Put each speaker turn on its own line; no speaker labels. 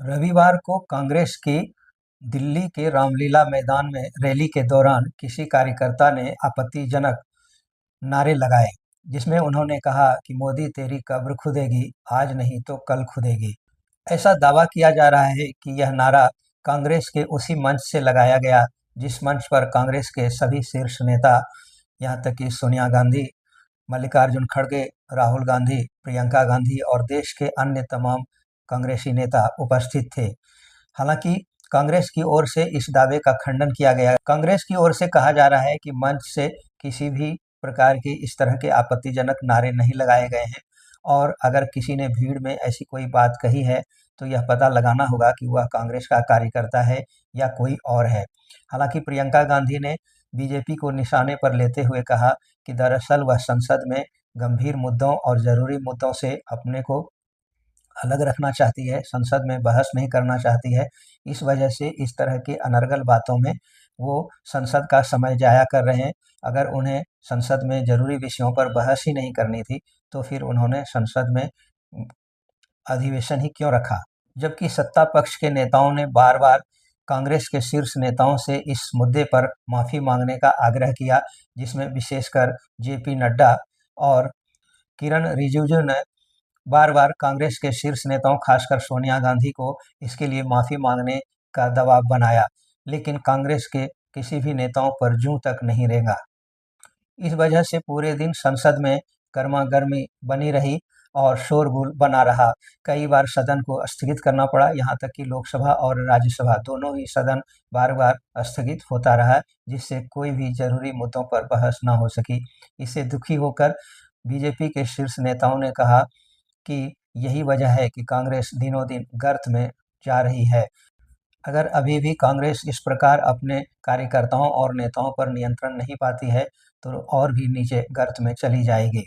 रविवार को कांग्रेस की दिल्ली के रामलीला मैदान में रैली के दौरान किसी कार्यकर्ता ने आपत्तिजनक नारे लगाए, जिसमें उन्होंने कहा कि मोदी तेरी कब्र खुदेगी, आज नहीं तो कल खुदेगी। ऐसा दावा किया जा रहा है कि यह नारा कांग्रेस के उसी मंच से लगाया गया जिस मंच पर कांग्रेस के सभी शीर्ष नेता, यहां तक कि सोनिया गांधी, मल्लिकार्जुन खड़गे, राहुल गांधी, प्रियंका गांधी और देश के अन्य तमाम कांग्रेसी नेता उपस्थित थे। हालांकि कांग्रेस की ओर से इस दावे का खंडन किया गया। कांग्रेस की ओर से कहा जा रहा है कि मंच से किसी भी प्रकार के इस तरह के आपत्तिजनक नारे नहीं लगाए गए हैं, और अगर किसी ने भीड़ में ऐसी कोई बात कही है तो यह पता लगाना होगा कि वह कांग्रेस का कार्यकर्ता है या कोई और है। हालांकि प्रियंका गांधी ने बीजेपी को निशाने पर लेते हुए कहा कि दरअसल वह संसद में गंभीर मुद्दों और जरूरी मुद्दों से अपने को अलग रखना चाहती है, संसद में बहस नहीं करना चाहती है। इस वजह से इस तरह की अनर्गल बातों में वो संसद का समय जाया कर रहे हैं। अगर उन्हें संसद में ज़रूरी विषयों पर बहस ही नहीं करनी थी, तो फिर उन्होंने संसद में अधिवेशन ही क्यों रखा? जबकि सत्ता पक्ष के नेताओं ने बार-बार कांग्रेस के शीर्ष नेताओं से इस मुद्दे पर माफ़ी मांगने का आग्रह किया, जिसमें विशेषकर जेपी नड्डा और किरण रिजिजू ने बार-बार कांग्रेस के शीर्ष नेताओं, खासकर सोनिया गांधी को इसके लिए माफ़ी मांगने का दबाव बनाया, लेकिन कांग्रेस के किसी भी नेताओं पर जूं तक नहीं रेंगा। इस वजह से पूरे दिन संसद में गर्मागर्मी बनी रही और शोरगुल बना रहा। कई बार सदन को स्थगित करना पड़ा, यहाँ तक कि लोकसभा और राज्यसभा दोनों ही सदन बार-बार स्थगित होता रहा, जिससे कोई भी ज़रूरी मुद्दों पर बहस ना हो सकी। इससे दुखी होकर बीजेपी के शीर्ष नेताओं ने कहा कि यही वजह है कि कांग्रेस दिनों-दिन गर्त में जा रही है। अगर अभी भी कांग्रेस इस प्रकार अपने कार्यकर्ताओं और नेताओं पर नियंत्रण नहीं पाती है, तो और भी नीचे गर्त में चली जाएगी।